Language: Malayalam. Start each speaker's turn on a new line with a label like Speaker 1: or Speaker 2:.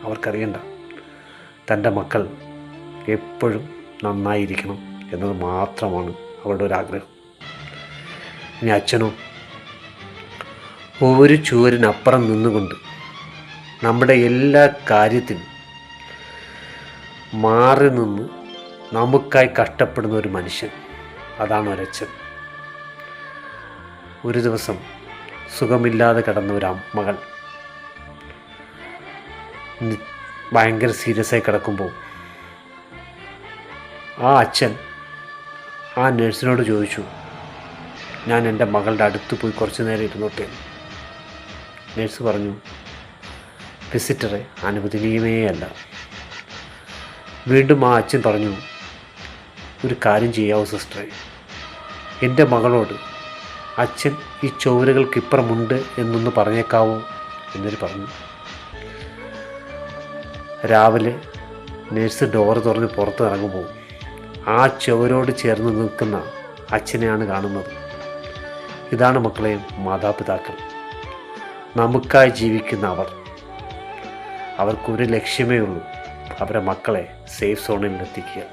Speaker 1: അവർക്കറിയണ്ട. തൻ്റെ മക്കൾ എപ്പോഴും നന്നായിരിക്കണം എന്നത് മാത്രമാണ് അവരുടെ ഒരാഗ്രഹം. ഇനി അച്ഛനോ, ഒരു ചുവരിനപ്പുറം നിന്നുകൊണ്ട് നമ്മുടെ എല്ലാ കാര്യത്തിനും മാറി നിന്ന് നമുക്കായി കഷ്ടപ്പെടുന്ന ഒരു മനുഷ്യൻ, അതാണ് ഒരച്ഛൻ. ഒരു ദിവസം സുഖമില്ലാതെ കിടന്ന ഒരു മകൾ ഭയങ്കര സീരിയസ് ആയി കിടക്കുമ്പോൾ ആ അച്ഛൻ ആ നഴ്സിനോട് ചോദിച്ചു, ഞാൻ എൻ്റെ മകളുടെ അടുത്ത് പോയി കുറച്ച് നേരം ഇരുന്നോട്ടെ. നഴ്സ് പറഞ്ഞു, വിസിറ്ററെ അനുവദനീയമേ അല്ല. വീണ്ടും ആ അച്ഛൻ പറഞ്ഞു, ഒരു കാര്യം ചെയ്യാവൂ സിസ്റ്ററെ, എൻ്റെ മകളോട് അച്ഛൻ ഈ ചുവരുകൾക്കിപ്പുറമുണ്ട് എന്നൊന്ന് പറഞ്ഞേക്കാവോ എന്നൊരു പറഞ്ഞു. രാവിലെ നഴ്സ് ഡോറ് തുറന്ന് പുറത്ത് ഇറങ്ങുമ്പോൾ ആ ചുവരോട് ചേർന്ന് നിൽക്കുന്ന അച്ഛനെയാണ് കാണുന്നത്. ഇതാണ് മക്കളെ മാതാപിതാക്കൾ. നമുക്കായി ജീവിക്കുന്ന അവർക്കൊരു ലക്ഷ്യമേ ഉള്ളൂ, അവരുടെ മക്കളെ സേഫ് സോണിൽ എത്തിക്കുക.